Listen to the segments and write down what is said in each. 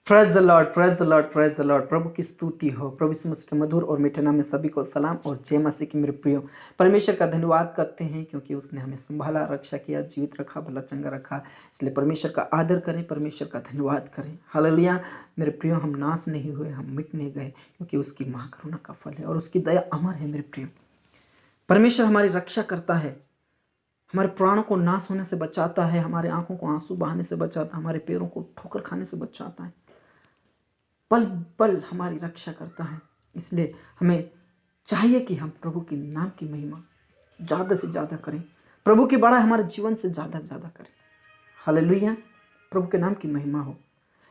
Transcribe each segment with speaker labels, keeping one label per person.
Speaker 1: Praise the lord, praise the lord, praise the lord. प्रभु की स्तुति हो। प्रभु यीशु मसीह के मधुर और मीठे नाम में सभी को सलाम और जय मसीह की। मेरे प्रियो, परमेश्वर का धन्यवाद करते हैं क्योंकि उसने हमें संभाला, रक्षा किया, जीवित रखा, भला चंगा रखा। इसलिए परमेश्वर का आदर करें, परमेश्वर का धन्यवाद करें। हालेलुया। मेरे प्रियो, हम नाश नहीं हुए, हम मिट नहीं गए, क्योंकि उसकी महाकरुणा का फल है और उसकी दया अमर है। मेरे प्रियो, परमेश्वर हमारी रक्षा करता है, हमारे प्राणों को नाश होने से बचाता है, हमारे आंखों को आंसू बहाने से बचाता है, हमारे पैरों को ठोकर खाने से बचाता है, पल पल हमारी रक्षा करता है। इसलिए हमें चाहिए कि हम प्रभु के नाम की महिमा ज़्यादा से ज़्यादा करें, प्रभु की बड़ा हमारे जीवन से ज़्यादा से ज़्यादा करें। हालेलुया। प्रभु के नाम की महिमा हो।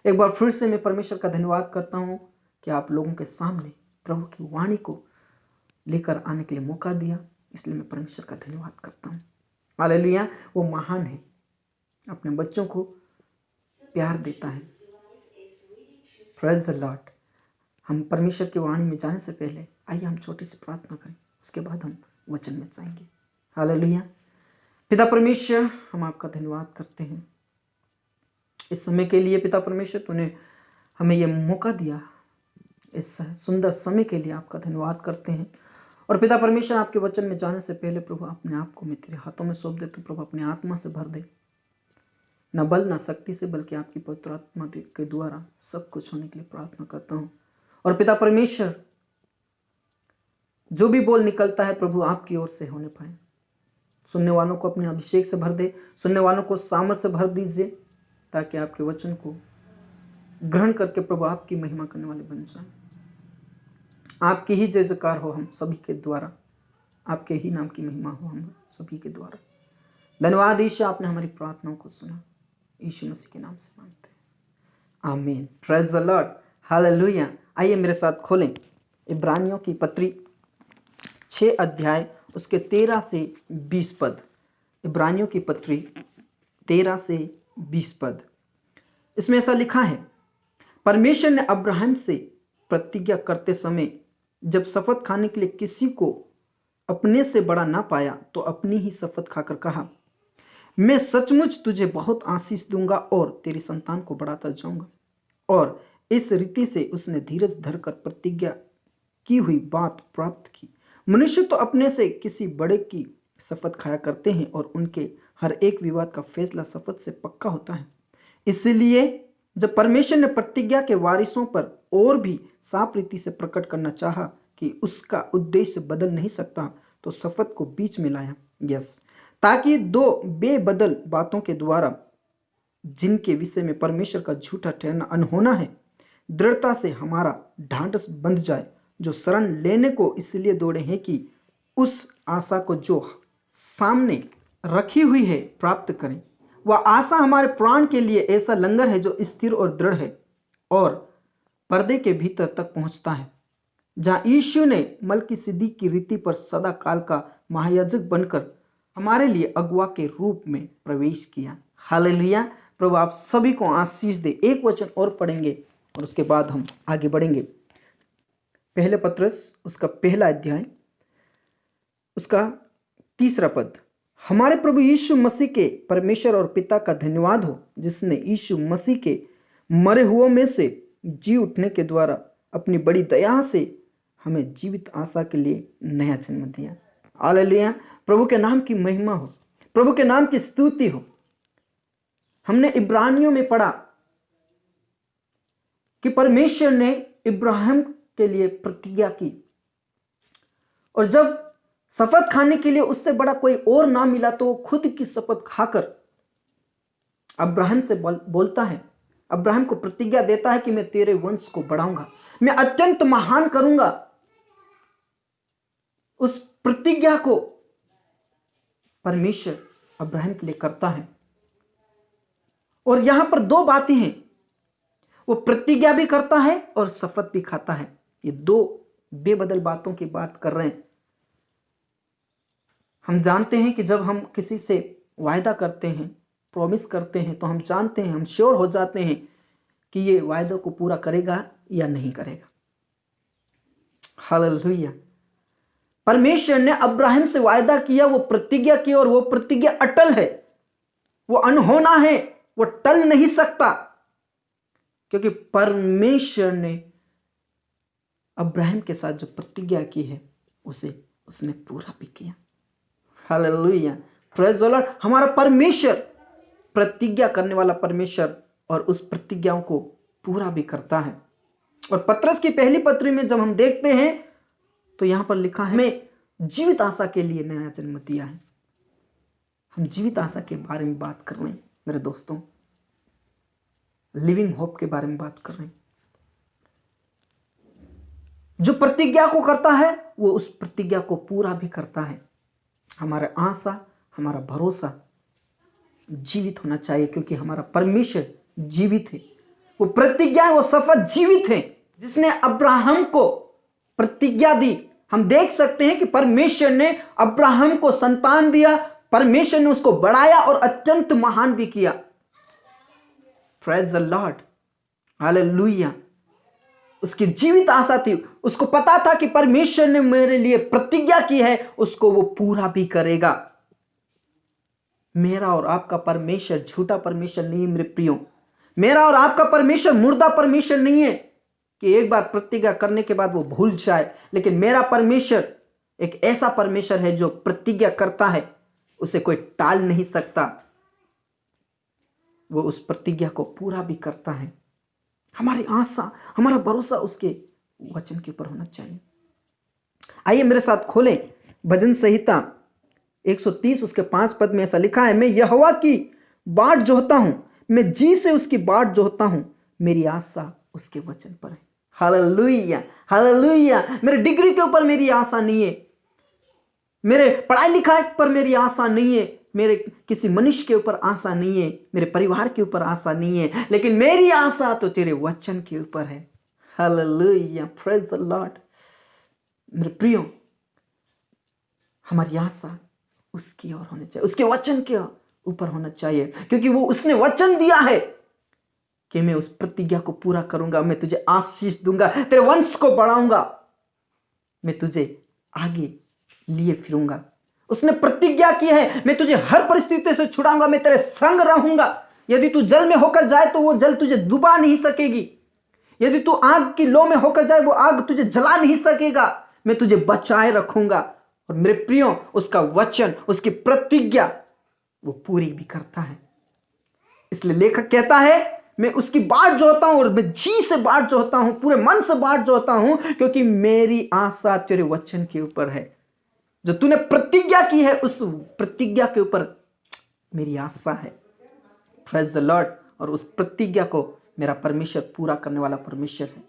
Speaker 1: एक बार फिर से मैं परमेश्वर का धन्यवाद करता हूँ कि आप लोगों के सामने प्रभु की वाणी को लेकर आने के लिए मौका दिया। इसलिए मैं परमेश्वर का धन्यवाद करता हूँ। हालेलुया। वो महान है, अपने बच्चों को प्यार देता है। Praise the Lord. हम परमेश्वर की वाणी में जाने से पहले आइए हम छोटी सी प्रार्थना करें, उसके बाद हम वचन में जाएंगे। हालेलुया। पिता परमेश्वर, हम आपका धन्यवाद करते हैं इस समय के लिए। पिता परमेश्वर, तूने हमें यह मौका दिया, इस सुंदर समय के लिए आपका धन्यवाद करते हैं। और पिता परमेश्वर, आपके वचन में जाने से पहले प्रभु अपने आप को मैं तेरे हाथों में सौंप देता हूं। प्रभु अपने आत्मा से भर दे, न बल न शक्ति से, बल्कि आपकी पवित्र आत्मा के द्वारा सब कुछ होने के लिए प्रार्थना करता हूँ। और पिता परमेश्वर, जो भी बोल निकलता है प्रभु आपकी ओर से होने पाए। सुनने वालों को अपने अभिषेक से भर दे, सुनने वालों को सामर्थ से भर दीजिए, ताकि आपके वचन को ग्रहण करके प्रभु आपकी महिमा करने वाले बन जाए। आपकी ही जय जयकार हो हम सभी के द्वारा, आपके ही नाम की महिमा हो हम सभी के द्वारा। धन्यवाद ईश्वर, आपने हमारी प्रार्थनाओं को सुना। यीशु मसीह के नाम से मांगते हैं, आमीन। Praise the lord. हालेलुया। आइए मेरे साथ खोलें इब्रानियों की पत्री 6 अध्याय उसके 13 से 20 पद। इब्रानियों की पत्री 13 से 20 पद। इसमें ऐसा लिखा है, परमेश्वर ने अब्राहम से प्रतिज्ञा करते समय जब शपथ खाने के लिए किसी को अपने से बड़ा ना पाया, तो अपनी ही शपथ खाकर कहा, मैं सचमुच तुझे बहुत आशीष दूंगा और तेरी संतान को बढ़ाता जाऊंगा। और इस रीति से उसने धीरज धरकर प्रतिज्ञा की हुई बात प्राप्त की। मनुष्य तो अपने से किसी बड़े की शपथ खाया करते हैं और उनके हर एक विवाद का फैसला शपथ से पक्का होता है। इसलिए जब परमेश्वर ने प्रतिज्ञा के वारिसों पर और भी साफ रीति से प्रकट करना चाहा कि उसका उद्देश्य बदल नहीं सकता, तो शपथ को बीच में लाया, ताकि दो बेबदल बातों के द्वारा, जिनके विषय में परमेश्वर का झूठा ठहरना अनहोना है, दृढ़ता से हमारा ढांढस बंध जाए, जो शरण लेने को इसलिए दौड़े हैं कि उस आशा को जो सामने रखी हुई है प्राप्त करें। वह आशा हमारे प्राण के लिए ऐसा लंगर है जो स्थिर और दृढ़ है और पर्दे के भीतर तक पहुंचता है, जहां यीशु ने मलकीसिदक की रीति पर सदा काल का महायाजक बनकर हमारे लिए अगुआ के रूप में प्रवेश किया। हालेलुया। प्रभु आप सभी को आशीष दे। एक वचन और पढ़ेंगे और उसके बाद हम आगे बढ़ेंगे। पहले पत्रस उसका पहला अध्याय उसका 3 पद। हमारे प्रभु यीशु मसीह के परमेश्वर और पिता का धन्यवाद हो, जिसने यीशु मसीह के मरे हुओं में से जी उठने के द्वारा अपनी बड़ी दया से हमें जीवित आशा के लिए नया जन्म दिया। हालेलुया। प्रभु के नाम की महिमा हो, प्रभु के नाम की स्तुति हो। हमने इब्रानियों में पढ़ा कि परमेश्वर ने इब्राहिम के लिए प्रतिज्ञा की, और जब शपथ खाने के लिए उससे बड़ा कोई और ना मिला, तो वो खुद की शपथ खाकर अब्राहम से बोलता है, अब्राहम को प्रतिज्ञा देता है कि मैं तेरे वंश को बढ़ाऊंगा, मैं अत्यंत महान करूंगा। उस प्रतिज्ञा को परमेश्वर अब्राहम के लिए करता है। और यहां पर 2 बातें हैं, वो प्रतिज्ञा भी करता है और शपथ भी खाता है। ये 2 बेबदल बातों की बात कर रहे हैं। हम जानते हैं कि जब हम किसी से वायदा करते हैं, प्रॉमिस करते हैं, तो हम जानते हैं, हम श्योर हो जाते हैं कि ये वायदा को पूरा करेगा या नहीं करेगा। हालेलुया। परमेश्वर ने अब्राहम से वायदा किया, वो प्रतिज्ञा की, और वो प्रतिज्ञा अटल है, वो अनहोना है, वो टल नहीं सकता, क्योंकि परमेश्वर ने अब्राहम के साथ जो प्रतिज्ञा की है उसे उसने पूरा भी किया। Hallelujah, praise the Lord. हमारा परमेश्वर प्रतिज्ञा करने वाला परमेश्वर और उस प्रतिज्ञाओं को पूरा भी करता है। और पत्रस की पहली पत्री में जब हम देखते हैं तो यहां पर लिखा है हमें जीवित आशा के लिए नया जन्म दिया है। हम जीवित आशा के बारे में बात कर रहे हैं मेरे दोस्तों, लिविंग होप के बारे में बात कर रहे हैं। जो प्रतिज्ञा को करता है वो उस प्रतिज्ञा को पूरा भी करता है। हमारा आशा, हमारा भरोसा जीवित होना चाहिए, क्योंकि हमारा परमेश्वर जीवित है। वो प्रतिज्ञा, वो शपथ जीवित है। जिसने अब्राहम को प्रतिज्ञा दी, हम देख सकते हैं कि परमेश्वर ने अब्राहम को संतान दिया, परमेश्वर ने उसको बढ़ाया और अत्यंत महान भी किया। Praise the lord, hallelujah. उसकी जीवित आशा थी, उसको पता था कि परमेश्वर ने मेरे लिए प्रतिज्ञा की है, उसको वो पूरा भी करेगा। मेरा और आपका परमेश्वर झूठा परमेश्वर नहीं है मेरे प्रियो। मेरा और आपका परमेश्वर मुर्दा परमेश्वर नहीं है कि एक बार प्रतिज्ञा करने के बाद वो भूल जाए, लेकिन मेरा परमेश्वर एक ऐसा परमेश्वर है जो प्रतिज्ञा करता है, उसे कोई टाल नहीं सकता। वो उस प्रतिज्ञा को पूरा भी करता है। हमारी आशा, हमारा भरोसा उसके वचन के ऊपर होना चाहिए। आइए मेरे साथ खोलें भजन संहिता 130 उसके 5 पद में ऐसा लिखा है, मैं यहोवा की बाट जोहता हूं, मैं जी से उसकी बाट जोहता हूं, मेरी आशा उसके वचन पर है। Hallelujah, hallelujah. मेरे डिग्री के ऊपर मेरी आशा नहीं है, मेरे पढ़ाई लिखाई पर मेरी आशा नहीं है, मेरे किसी मनुष्य के ऊपर आशा नहीं है, मेरे परिवार के ऊपर आशा नहीं है, लेकिन मेरी आशा तो तेरे वचन के ऊपर है। Hallelujah, praise the Lord. मेरे प्रियो, हमारी आशा उसकी ओर होनी चाहिए, उसके वचन के ऊपर होना चाहिए, क्योंकि वो उसने वचन दिया है कि मैं उस प्रतिज्ञा को पूरा करूंगा, मैं तुझे आशीष दूंगा, तेरे वंश को बढ़ाऊंगा, मैं तुझे आगे लिए फिरूंगा। उसने प्रतिज्ञा की है, मैं तुझे हर परिस्थिति से छुड़ाऊंगा, मैं तेरे संग रहूंगा। यदि तू जल में होकर जाए तो वो जल तुझे डुबा नहीं सकेगी, यदि तू आग की लो में होकर जाए वो आग तुझे जला नहीं सकेगा, मैं तुझे बचाए रखूंगा। और मेरे प्रियो, उसका वचन, उसकी प्रतिज्ञा वो पूरी भी करता है। इसलिए लेखक कहता है, मैं उसकी बाट जोहता हूं और मैं जी से बाट जोहता हूं, पूरे मन से बाट जोहता हूं, क्योंकि मेरी आशा तेरे वचन के ऊपर है। जो तूने प्रतिज्ञा की है उस प्रतिज्ञा के ऊपर मेरी आशा है। Praise the Lord. और उस प्रतिज्ञा को मेरा परमेश्वर पूरा करने वाला परमेश्वर है।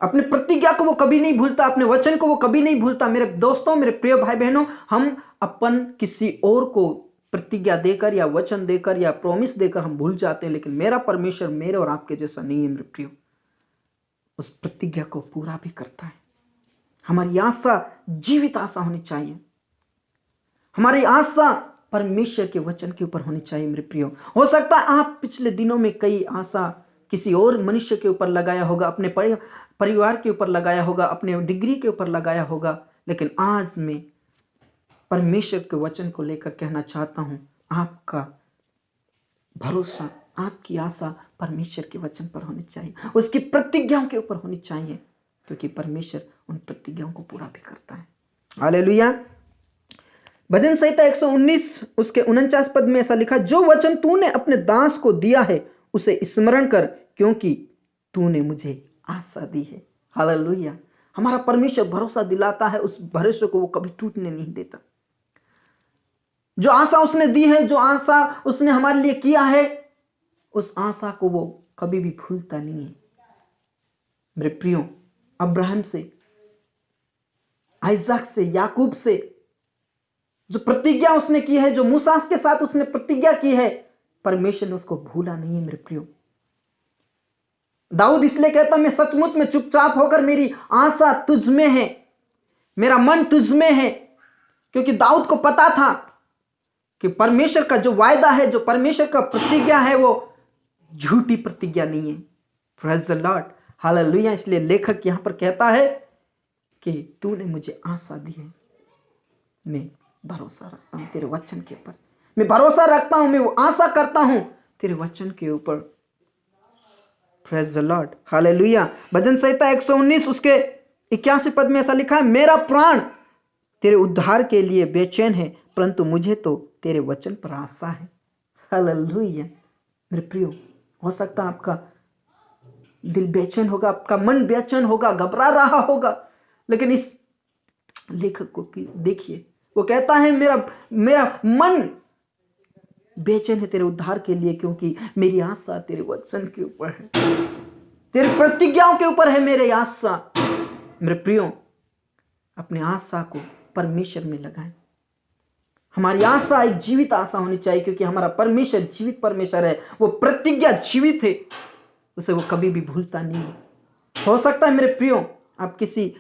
Speaker 1: अपने प्रतिज्ञा को वो कभी नहीं भूलता, अपने वचन को वो कभी नहीं भूलता। मेरे दोस्तों, मेरे प्रिय भाई बहनों, हम अपन किसी और को प्रतिज्ञा देकर या वचन देकर या प्रॉमिस देकर हम भूल जाते हैं, लेकिन मेरा परमेश्वर मेरे और आपके जैसा नहीं है मेरे प्रियो, उस प्रतिज्ञा को पूरा भी करता है। हमारी आशा जीवित आशा होनी चाहिए, हमारी आशा परमेश्वर के वचन के ऊपर होनी चाहिए मेरे प्रियो। हो सकता है आप पिछले दिनों में कई आशा किसी और मनुष्य के ऊपर लगाया होगा, अपने परिवार के ऊपर लगाया होगा, अपने डिग्री के ऊपर लगाया होगा, लेकिन आज मैं परमेश्वर के वचन को लेकर कहना चाहता हूं, आपका भरोसा, आपकी आशा परमेश्वर के वचन पर होनी चाहिए, उसकी प्रतिज्ञाओं के ऊपर होनी चाहिए, क्योंकि परमेश्वर उन प्रतिज्ञाओं को पूरा भी करता है। हालेलुया। भजन संहिता 119 उसके 49 पद में ऐसा लिखा, जो वचन तूने अपने दास को दिया है उसे स्मरण कर, क्योंकि तूने मुझे आशा दी है। हालेलुया। हमारा परमेश्वर भरोसा दिलाता है, उस भरोसे को वो कभी टूटने नहीं देता। जो आशा उसने दी है, जो आशा उसने हमारे लिए किया है, उस आशा को वो कभी भी भूलता नहीं है। मेरे प्रियो, अब्राहम से, आइजक से, याकूब से जो प्रतिज्ञा उसने की है, जो मूसा के साथ उसने प्रतिज्ञा की है, परमेश्वर ने उसको भूला नहीं है मेरे प्रियो। दाऊद इसलिए कहता, मैं सचमुच में चुपचाप होकर मेरी आशा तुझ में है, मेरा मन तुझ में है, क्योंकि दाऊद को पता था कि परमेश्वर का जो वायदा है, जो परमेश्वर का प्रतिज्ञा है, वो झूठी प्रतिज्ञा नहीं है। Praise the lord, hallelujah. इसलिए लेखक यहां पर कहता है कि तूने मुझे आशा दी है, मैं भरोसा रखता हूं तेरे वचन के ऊपर, मैं भरोसा रखता हूं, मैं वो आशा करता हूं तेरे वचन के ऊपर। Praise the lord, hallelujah. भजन संहिता 119 उसके 81 पद में ऐसा लिखा है, मेरा प्राण तेरे उद्धार के लिए बेचैन है, परंतु मुझे तो तेरे वचन पर आशा है। हालेलुया। मेरे प्रियो, हो सकता है आपका दिल बेचैन होगा, आपका मन बेचैन होगा, घबरा रहा होगा, लेकिन इस लेखक को देखिए, वो कहता है मेरा मन बेचैन है तेरे उद्धार के लिए, क्योंकि मेरी आशा तेरे वचन के ऊपर है, तेरी प्रतिज्ञाओं के ऊपर है मेरी आशा। मेरे प्रियो, अपनी आशा को परमेश्वर में लगाएं। हमारी आशा एक जीवित आशा होनी चाहिए, क्योंकि हमारा परमेश्वर जीवित परमेश्वर है, वो प्रतिज्ञा जीवित है, उसे वो कभी भी भूलता नहीं है। हो सकता है मेरे प्रियो, आप किसी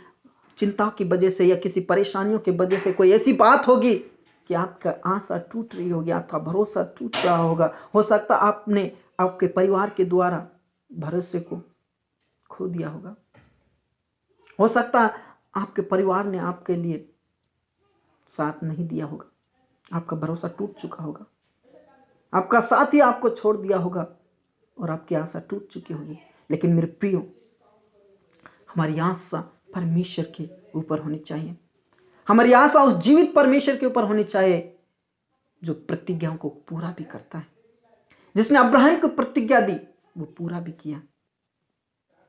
Speaker 1: चिंता की वजह से या किसी परेशानियों की वजह से कोई ऐसी बात होगी कि आपका आशा टूट रही होगी, आपका भरोसा टूट रहा होगा। हो सकता है आपने आपके परिवार के द्वारा भरोसे को खो दिया होगा। हो सकता है आपके परिवार ने आपके लिए साथ नहीं दिया होगा, आपका भरोसा टूट चुका होगा, आपका साथी आपको छोड़ दिया होगा और आपकी आशा टूट चुकी होगी। लेकिन मेरे प्रियो, हमारी आशा परमेश्वर के ऊपर होनी चाहिए। हमारी आशा उस जीवित परमेश्वर के ऊपर होनी चाहिए जो प्रतिज्ञाओं को पूरा भी करता है। जिसने अब्राहम को प्रतिज्ञा दी वो पूरा भी किया।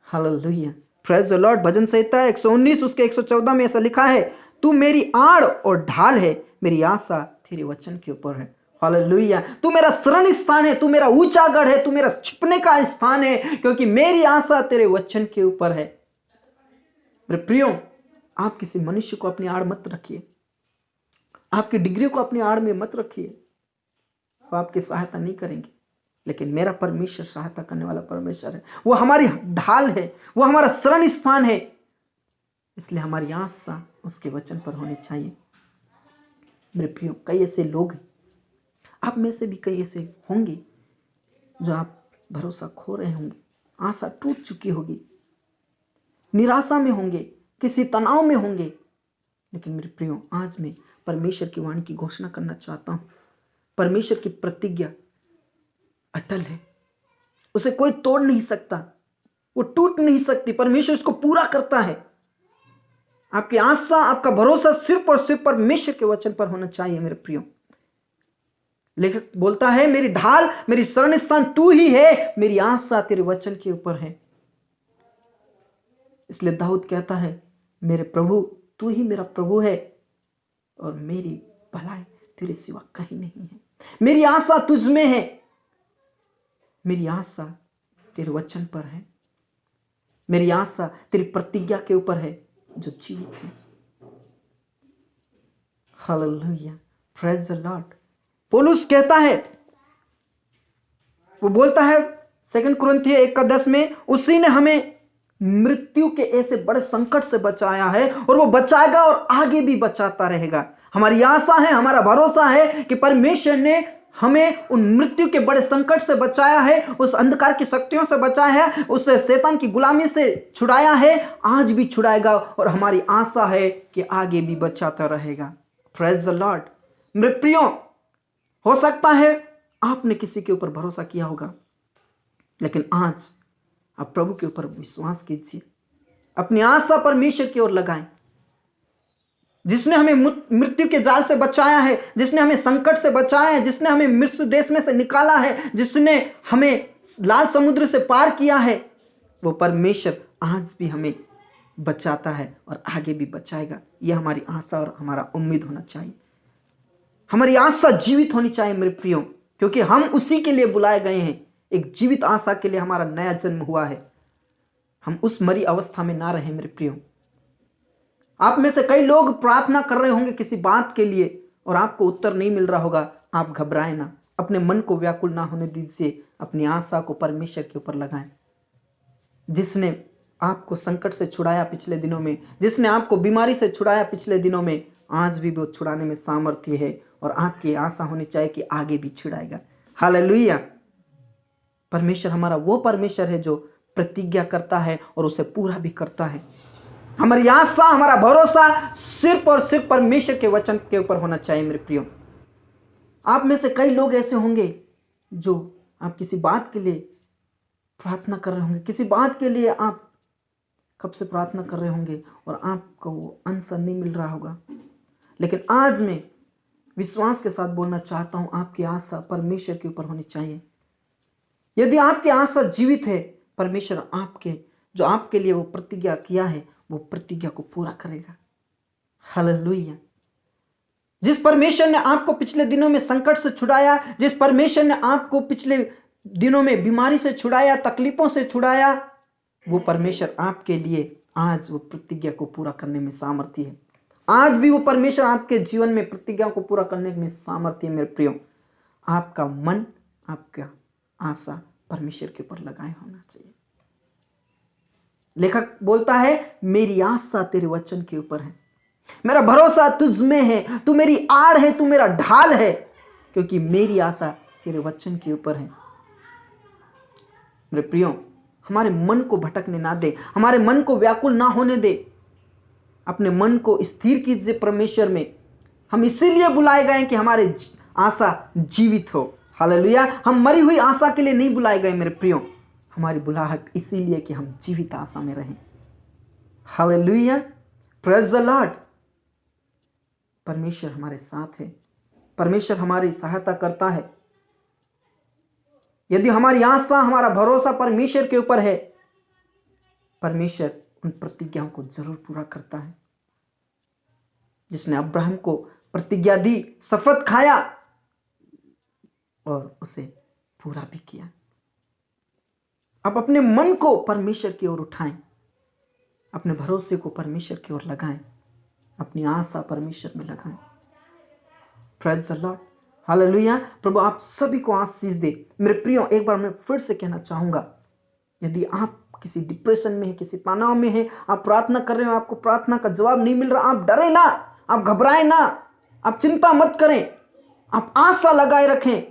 Speaker 1: Hallelujah, praise the lord. भजन संहिता 119 उसके 114 में ऐसा लिखा है, तू मेरी आड़ और ढाल है, मेरी आशा तेरे वचन के ऊपर है। हालेलुया, तू मेरा शरण स्थान है, तू मेरा ऊंचा गढ़ है, तू मेरा छिपने का स्थान है, क्योंकि मेरी आशा तेरे वचन के ऊपर है। मेरे प्रियो, आप किसी मनुष्य को अपनी आड़ मत रखिए, आपकी डिग्री को अपनी आड़ में मत रखिए, वो आपकी सहायता नहीं करेंगे। लेकिन मेरा परमेश्वर सहायता करने वाला परमेश्वर है, वो हमारी ढाल है, वो हमारा शरण स्थान है, इसलिए हमारी आशा उसके वचन पर होनी चाहिए। मेरे प्रियो, कई ऐसे लोग हैं, आप में से भी कई ऐसे होंगे जो आप भरोसा खो रहे होंगे, आशा टूट चुकी होगी, निराशा में होंगे, किसी तनाव में होंगे। लेकिन मेरे प्रियो, आज मैं परमेश्वर की वाणी की घोषणा करना चाहता हूं। परमेश्वर की प्रतिज्ञा अटल है, उसे कोई तोड़ नहीं सकता, वो टूट नहीं सकती। परमेश्वर उसको पूरा करता है। आपकी आशा, आपका भरोसा सिर्फ और सिर्फ परमेश्वर के वचन पर होना चाहिए। मेरे प्रियो, लेखक बोलता है, मेरी ढाल, मेरी शरण स्थान तू ही है, मेरी आशा तेरे वचन के ऊपर है। इसलिए दाऊद कहता है, मेरे प्रभु तू ही मेरा प्रभु है और मेरी भलाई तेरे सिवा कहीं नहीं है। मेरी आशा तुझ में है, मेरी आशा तेरे वचन पर है, मेरी आशा तेरी प्रतिज्ञा के ऊपर है जो जीवित है। Hallelujah, praise the Lord. पौलुस कहता है, वो बोलता है 2 कुरिन्थियों 1:10 में, उसी ने हमें मृत्यु के ऐसे बड़े संकट से बचाया है और वो बचाएगा और आगे भी बचाता रहेगा। हमारी आशा है, हमारा भरोसा है कि परमेश्वर ने हमें उन मृत्यु के बड़े संकट से बचाया है, उस अंधकार की शक्तियों से बचाया है, उस शैतान की गुलामी से छुड़ाया है, आज भी छुड़ाएगा और हमारी आशा है कि आगे भी बचाता रहेगा। Praise the Lord. मेरे प्रियो, हो सकता है आपने किसी के ऊपर भरोसा किया होगा, लेकिन आज आप प्रभु के ऊपर विश्वास कीजिए, अपनी आशा परमेश्वर की ओर लगाएं, जिसने हमें मृत्यु के जाल से बचाया है, जिसने हमें संकट से बचाया है, जिसने हमें मिस्र देश में से निकाला है, जिसने हमें लाल समुद्र से पार किया है, वो परमेश्वर आज भी हमें बचाता है और आगे भी बचाएगा। यह हमारी आशा और हमारा उम्मीद होना चाहिए। हमारी आशा जीवित होनी चाहिए मेरे प्रियो, क्योंकि हम उसी के लिए बुलाए गए हैं। एक जीवित आशा के लिए हमारा नया जन्म हुआ है। हम उस मरी अवस्था में ना रहें मेरे प्रियो। आप में से कई लोग प्रार्थना कर रहे होंगे किसी बात के लिए और आपको उत्तर नहीं मिल रहा होगा। आप घबराएं ना, अपने मन को व्याकुल ना होने दीजिए, अपनी आशा को परमेश्वर के ऊपर लगाएं। जिसने आपको संकट से छुड़ाया पिछले दिनों में, जिसने आपको बीमारी से छुड़ाया पिछले दिनों में, आज भी वो छुड़ाने में सामर्थ्य है और आपकी आशा होनी चाहिए कि आगे भी छुड़ाएगा। हालेलुया। परमेश्वर हमारा वो परमेश्वर है जो प्रतिज्ञा करता है और उसे पूरा भी करता है। हमारी आशा, हमारा भरोसा सिर्फ और सिर्फ परमेश्वर के वचन के ऊपर होना चाहिए मेरे प्रियो। आप में से कई लोग ऐसे होंगे जो आप किसी बात के लिए प्रार्थना कर रहे होंगे, किसी बात के लिए आप कब से प्रार्थना कर रहे होंगे और आपको वो आंसर नहीं मिल रहा होगा, लेकिन आज मैं विश्वास के साथ बोलना चाहता हूं, आपकी आशा परमेश्वर के ऊपर होनी चाहिए। यदि आपकी आशा जीवित है, परमेश्वर जो आपके लिए वो प्रतिज्ञा किया है, वो प्रतिज्ञा को पूरा करेगा। हालेलुया। जिस परमेश्वर ने आपको पिछले दिनों में संकट से छुड़ाया, जिस परमेश्वर ने आपको पिछले दिनों में बीमारी से छुड़ाया, तकलीफों से छुड़ाया, वो परमेश्वर आपके लिए आज वो प्रतिज्ञा को पूरा करने में सामर्थ्य है। आज भी वो परमेश्वर आपके जीवन में प्रतिज्ञा को पूरा करने में सामर्थ्य है। मेरे प्रियो, आपका मन, आपका आशा परमेश्वर के ऊपर लगाए होना चाहिए। लेखक बोलता है, मेरी आशा तेरे वचन के ऊपर है, मेरा भरोसा तुझ में है, तू मेरी आड़ है, तू मेरा ढाल है, क्योंकि मेरी आशा तेरे वचन के ऊपर है। मेरे प्रियो, हमारे मन को भटकने ना दे, हमारे मन को व्याकुल ना होने दे, अपने मन को स्थिर कीजिए परमेश्वर में। हम इसीलिए बुलाए गए कि हमारे आशा जीवित हो। हालेलुया। हम मरी हुई आशा के लिए नहीं बुलाए गए मेरे प्रियो, हमारी बुलाहट इसीलिए कि हम जीवित आशा में रहें। Hallelujah, praise the Lord. परमेश्वर हमारे साथ है, परमेश्वर हमारी सहायता करता है। यदि हमारी आशा, हमारा भरोसा परमेश्वर के ऊपर है, परमेश्वर उन प्रतिज्ञाओं को जरूर पूरा करता है। जिसने अब्राहम को प्रतिज्ञा दी, शपथ खाया और उसे पूरा भी किया। आप अपने मन को परमेश्वर की ओर उठाएं, अपने भरोसे को परमेश्वर की ओर लगाएं, अपनी आशा परमेश्वर में लगाएं। Praise the lord. हालेलुया। प्रभु आप सभी को आशीष दे। मेरे प्रियो, एक बार मैं फिर से कहना चाहूंगा, यदि आप किसी डिप्रेशन में है, किसी तनाव में है, आप प्रार्थना कर रहे हो, आपको प्रार्थना का जवाब नहीं मिल रहा, आप डरे ना, आप घबराएं ना, आप चिंता मत करें, आप आशा लगाए रखें,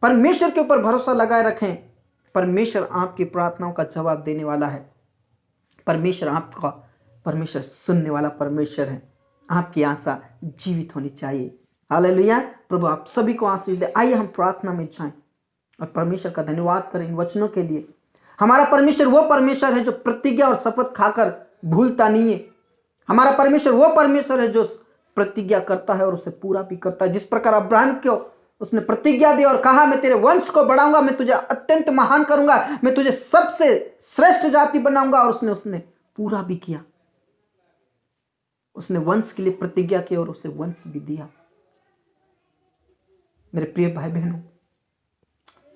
Speaker 1: परमेश्वर के ऊपर भरोसा लगाए रखें। परमेश्वर आपकी प्रार्थनाओं का जवाब देने वाला है। परमेश्वर सुनने वाला परमेश्वर है। आपकी आशा जीवित होनी चाहिए। हालेलुया। प्रभु आप सभी को आशीष दे। आइए हम प्रार्थना में जाएं और परमेश्वर का धन्यवाद करें इन वचनों के लिए। हमारा परमेश्वर वो परमेश्वर है जो प्रतिज्ञा और शपथ खाकर भूलता नहीं है। हमारा परमेश्वर वो परमेश्वर है जो प्रतिज्ञा करता है और उसे पूरा भी करता है। जिस प्रकार अब्राहम को उसने प्रतिज्ञा दी और कहा, मैं तेरे वंश को बढ़ाऊंगा, मैं तुझे अत्यंत महान करूंगा, मैं तुझे सबसे श्रेष्ठ जाति बनाऊंगा, और उसने पूरा भी किया। उसने वंश के लिए प्रतिज्ञा की और उसे वंश भी दिया। मेरे प्रिय भाई बहनों,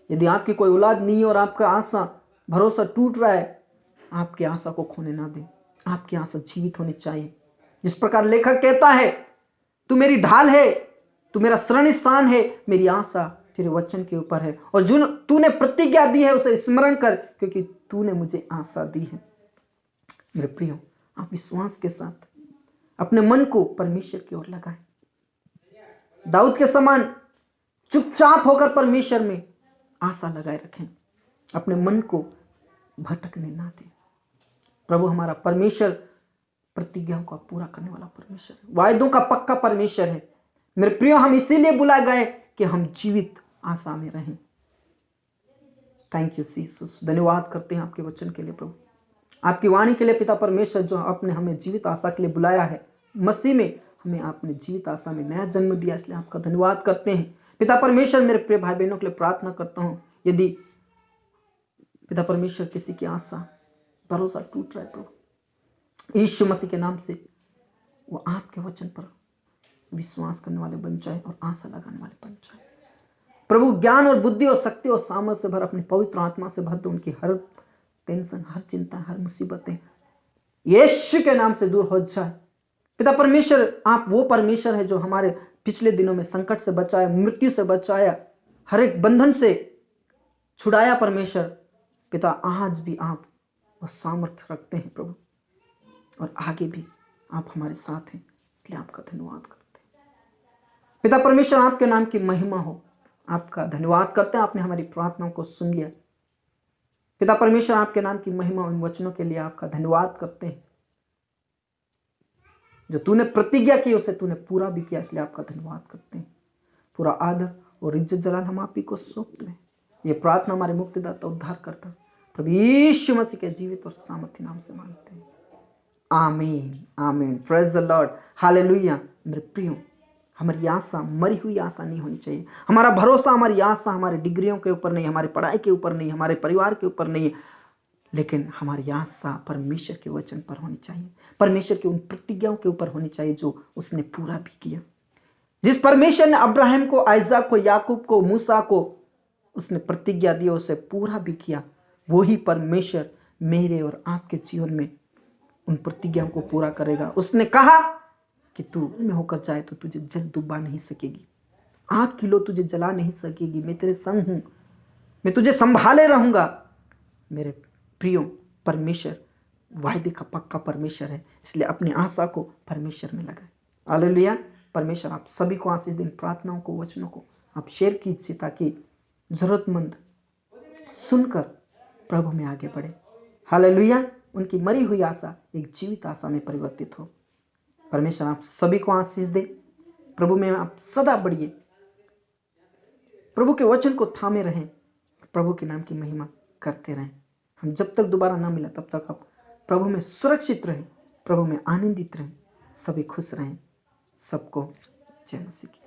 Speaker 1: यदि आपकी कोई औलाद नहीं है और आपका आशा भरोसा टूट रहा है, आपकी आशा को खोने ना दें। आपकी आशा जीवित होनी चाहिए। जिस प्रकार लेखक कहता है, तू मेरी ढाल है, तू मेरा शरण स्थान है, मेरी आशा तेरे वचन के ऊपर है, और जो तूने प्रतिज्ञा दी है उसे स्मरण कर, क्योंकि तूने मुझे आशा दी है। मेरे प्रियो, आप विश्वास के साथ अपने मन को परमेश्वर की ओर लगाएं। दाऊद के समान चुपचाप होकर परमेश्वर में आशा लगाए रखें। अपने मन को भटकने ना दें। प्रभु हमारा परमेश्वर प्रतिज्ञाओं का पूरा करने वाला परमेश्वर है, वायदों का पक्का परमेश्वर है। मेरे प्रियो, हम इसीलिए बुलाए गए कि हम जीवित आशा में रहें। Thank you Jesus. धन्यवाद करते हैं आपके वचन के लिए प्रभु, आपकी वाणी के लिए पिता परमेश्वर, जो आपने हमें जीवित आशा के लिए बुलाया है। मसीह में हमें आपने जीवित आशा में नया जन्म दिया, इसलिए आपका धन्यवाद करते हैं पिता परमेश्वर। मेरे प्रिय भाई बहनों के लिए प्रार्थना करता हूं, यदि पिता परमेश्वर किसी की आशा भरोसा टूट रहा है प्रभु, यीशु मसीह के नाम से वो आपके वचन पर विश्वास करने वाले बन जाए और आशा लगाने वाले बन जाए। प्रभु ज्ञान और बुद्धि और शक्ति और सामर्थ से भर, अपनी पवित्र आत्मा से भर दो। उनकी हर टेंशन, हर चिंता, हर मुसीबतें यीशु के नाम से दूर हो जाए। पिता परमेश्वर, आप वो परमेश्वर है जो हमारे पिछले दिनों में संकट से बचाया, मृत्यु से बचाया, हर एक बंधन से छुड़ाया। परमेश्वर पिता, आज भी आप वो सामर्थ्य रखते हैं प्रभु, और आगे भी आप हमारे साथ हैं, इसलिए आपका धन्यवाद करते हैं पिता परमेश्वर। आपके नाम की महिमा हो। आपका धन्यवाद करते हैं, आपने हमारी प्रार्थनाओं को सुन लिया पिता परमेश्वर। आपके नाम की महिमा, उन वचनों के लिए आपका धन्यवाद करते हैं। जो तूने प्रतिज्ञा की उसे तूने पूरा भी किया, इसलिए आपका धन्यवाद करते हैं। पूरा आदर और इज्जत जलाल हम आप ही को सौंपते हैं। ये प्रार्थना हमारे मुक्तिदाता उद्धार करता प्रभु यीशु मसीह के जीवित और सामर्थ्य नाम से मांगते हैं, आमीन आमीन। Praise the lord, hallelujah. मेरे प्रियो, हमारी आशा मरी हुई आशा नहीं होनी चाहिए। हमारा भरोसा, हमारी आशा हमारी डिग्रियों के ऊपर नहीं, हमारी पढ़ाई के ऊपर नहीं, हमारे परिवार के ऊपर नहीं, लेकिन हमारी आशा परमेश्वर के वचन पर होनी चाहिए, परमेश्वर की उन प्रतिज्ञाओं के ऊपर होनी चाहिए जो उसने पूरा भी किया। जिस परमेश्वर ने अब्राहम को, आइजक को, याकूब को, मूसा को उसने प्रतिज्ञा दी, उसे पूरा भी किया, वही परमेश्वर मेरे और आपके जीवन में उन प्रतिज्ञाओं को पूरा करेगा। उसने कहा कि तू में होकर जाए तो तुझे जल डुबा नहीं सकेगी, आग की लो तुझे जला नहीं सकेगी, मैं तेरे संग हूं, मैं तुझे संभाले रहूंगा। मेरे प्रियो, परमेश्वर वायदे का पक्का परमेश्वर है, इसलिए अपनी आशा को परमेश्वर में लगाए। हालेलुया। परमेश्वर आप सभी को आशीष दिन, प्रार्थनाओं को, वचनों को आप शेयर कीजिए ताकि जरूरतमंद सुनकर प्रभु में आगे बढ़े। हालेलुया। उनकी मरी हुई आशा एक जीवित आशा में परिवर्तित हो। परमेश्वर आप सभी को आशीष दे। प्रभु में आप सदा बढ़िए, प्रभु के वचन को थामे रहें, प्रभु के नाम की महिमा करते रहें। हम जब तक दोबारा ना मिला तब तक आप प्रभु में सुरक्षित रहें, प्रभु में आनंदित रहें, सभी खुश रहें। सबको जय मसीह की।